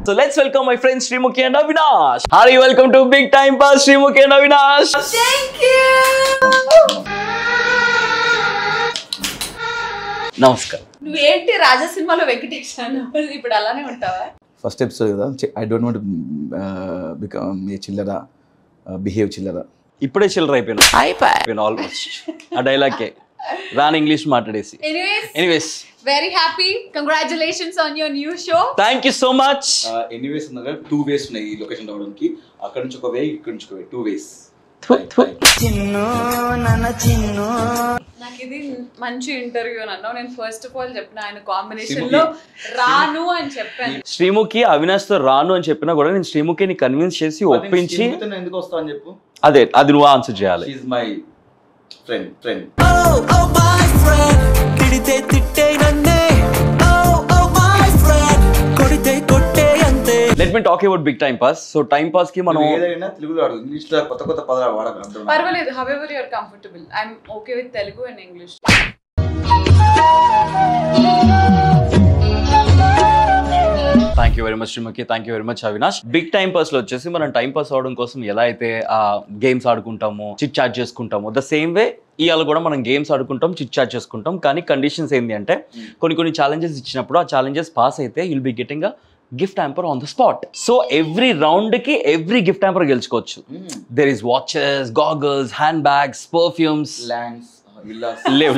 So let's welcome my friends Srimukhi and Avinash. Hari, welcome to Big Time Pass, Srimukhi and Avinash. Thank you. Namaskar. నువ్వేంటి రాజా సినిమాలో వెంకటేష్ ఇప్పుడు అలానే ఉంటావా? First episode కదా, I don't want become a చిల్లర, behave చిల్లర. ఇప్పుడే చిల్లర అయిపోయాను ఆల్మోస్ట్ ఆ డైలాగ్కే రాని ఇంగ్లీష్ మాట్లాడేసి. Anyways very happy, congratulations on your new show. Thank you so much. Anyways ఉన్నగా 2 ways ఉన్నాయి ఈ లొకేషన్ రావడానికి. అక్కడ నుంచి ఒక వే, ఇక్కడ నుంచి ఒక వే, 2 ways. నాకు ఇది మంచి ఇంటర్వ్యూ అన్నావు. నేను ఫస్ట్ ఆఫ్ ఆల్ చెప్పిన ఆయన కాంబినేషన్ లో రాను అని చెప్పాను. శ్రీముఖి అవినాష్ తో రాను అని చెప్పినా కూడా నేను శ్రీముఖిని కన్విన్స్ చేసి ఒప్పించి ఎందుకు వస్తా అని చెప్పు. అది నువ్వు ఆన్సర్ చేయాలి. She is my friend. Let me talk about Big Time Pass. So Time Pass కి మనం ఏదైనా తెలుగులో వాడు, ఇంగ్లీష్ లో కొత్త పదాలు వాడగలం. పర్వాలేదు, however you are comfortable. I'm okay with Telugu and English. Thank you very much Sreemukhi, thank you very much Avinash. Big time pass లో వచ్చేసి మనం టైం పాస్ అవడం కోసం ఎలా అయితే గేమ్స్ ఆడుకుంటాము, చిట్ చాట్ చేసుకుంటాము, ద సేమ్ వే ఇవాళ కూడా మనం గేమ్స్ ఆడుకుంటాం, చిట్ చాట్ చేసుకుంటాం. కానీ కండిషన్స్ ఏంటి అంటే కొన్ని ఛాలెంజెస్ ఇచ్చినప్పుడు ఆ ఛాలెంజెస్ పాస్ అయితే you'll be getting a gift hamper on the spot. So every round కి ఎవ్రీ గిఫ్ట్ హ్యాంపర్ గెలుచుకోవచ్చు. There is watches, goggles, hand bags, perfumes. లేవు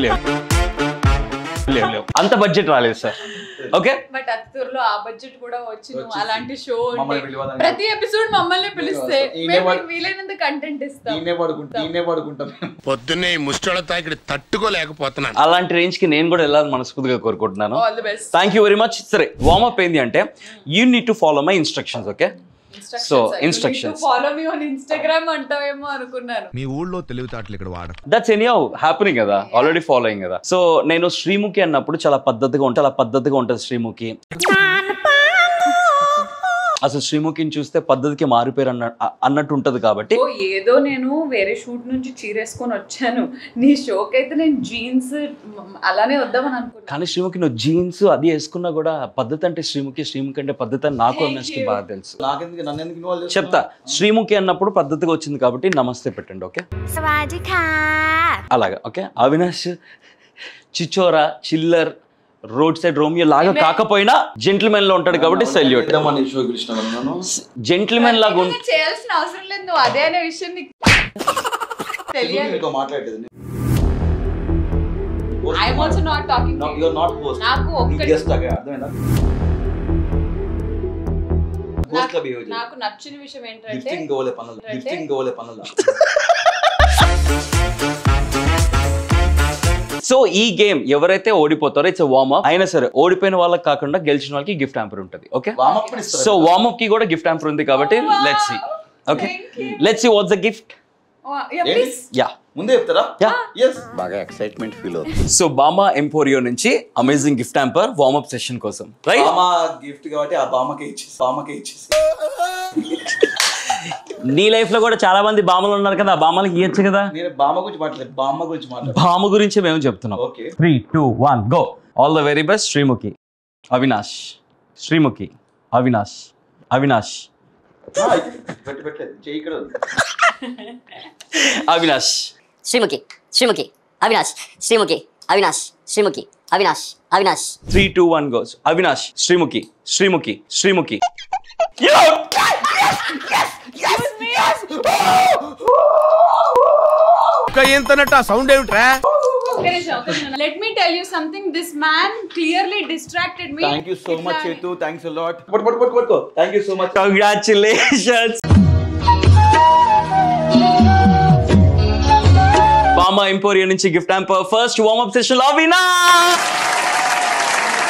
అంత బడ్జెట్ రాలేదు సార్. ఓకే, బట్ అత్తూరులో ఆ బడ్జెట్ కూడా వచ్చి అలాంటి షో ప్రతి ఎపిసోడ్ మమ్మల్ని పిలిస్తే వీలైనంత కంటెంట్ ఇస్తాం. పొద్దున్నే ముష్టోళ్ళతో ఇక్కడ తట్టుకోలేకపోతున్నాను. అలాంటి రేంజ్ కి నేను కూడా వెళ్ళాలని మనస్ఫూర్తిగా కోరుకుంటున్నాను. Thank you very much. సరే, వార్మప్ ఏంది అంటే you need to follow my instructions. Okay, so instructions. Follow me on Instagram అంటావేమో అనుకున్నాను. మీ ఊళ్ళో తెలివితేటలు ఇక్కడ వాడ. దట్స్ ఎనీహౌ హ్యాపెనింగ్ కదా, ఆల్రెడీ ఫాలోయింగ్ కదా. సో నేను శ్రీముఖి అన్నప్పుడు చాలా పద్ధతిగా ఉంటుంది శ్రీముఖి. అసలు శ్రీముఖిని చూస్తే పద్ధతికి మారిపోయారు అన్నట్టు ఉంటది కాబట్టి. ఏదో నేను వేరే షూట్ నుంచి చీరేసుకొని వచ్చాను, నీ షోకి అయితే నేను జీన్స్ అలానే వద్దామని అనుకున్నాను. కానీ శ్రీముఖి నువ్వు జీన్స్ అది వేసుకున్నా కూడా పద్ధతి అంటే శ్రీముఖి అంటే పద్ధతి అని నాకు అన్నట్టు బాగా తెలుసు. చెప్తా, శ్రీముఖి అన్నప్పుడు పద్ధతిగా వచ్చింది కాబట్టి నమస్తే పెట్టండి. ఓకే, అలాగా. ఓకే, అవినాష్ చిచోరా, చిల్లర్, రోడ్ సైడ్ రోమియో లాగా కాకపోయినా జెంటిల్మెన్ లో ఉంటాడు కాబట్టి సెల్యూట్. జెంటిల్మెన్ లాగా చేయాల్సిన అవసరం లేదు, నువ్వు అదే అనే విషయం నీకు తెలియాలి. I'm also not talking to you. You are not host. నాకు ఒక్కటి గెస్ట్ లాగా అర్థమైందా? హోస్ట్ లా బిహేవ్ చేయి. నాకు నచ్చిన విషయం ఏంటంటే లిఫ్టింగ్ గోలే పనులు. సో ఈ గేమ్ ఎవరైతే ఓడిపోతారో ఇట్స్ వార్మప్. అయినా సరే ఓడిపోయిన వాళ్ళకి కాకుండా గెలిచిన వాళ్ళకి గిఫ్ట్ హ్యాంపర్ ఉంటుంది. ఓకే, సో వార్మప్ కి కూడా గిఫ్ట్ హ్యాంపర్ ఉంది కాబట్టి let's see. Okay, let's see what's the gift. Yeah, ముందే చెప్తారా? yes, బాగా ఎక్సైట్మెంట్ ఫీల్ అవుతుంది. సో బామా ఎంపోరియో నుంచి amazing gift hamper warm up session కోసం. రైట్, బామా గిఫ్ట్ కాబట్టి ఆ బామకే ఇచ్చేసి నీ లైఫ్ లో కూడా చాలా మంది బామలు ఉన్నారు కదా, ఆ బామలకి ఇవ్వచ్చు కదా. నేను బామ గురించి మాట్లాడలేదు, బామ గురించి మేము చెప్తున్నాం. Okay, 3, 2, 1 go. All the very best. Sreemukhi, Avinash. Sreemukhi, Avinash. Avinash, పెట్టలేదు చెయ్యి ఇక్కడ. అవినాష్. శ్రీముఖి, అవినాష్. శ్రీముఖి, అవినాష్. శ్రీముఖి, అవినాష్. 3, 2, 1 గోస్. అవినాష్, శ్రీముఖి. ఏంటన్నట్టు ఆ సౌండ్ ఏమిట్రా? Let me tell you something. This man clearly distracted me. Thank you so much, Chetu. Thanks a lot. What? Thank you so much. Congratulations. Bama Emporio నుంచి gift hamper first warm up session లో అవినాష్.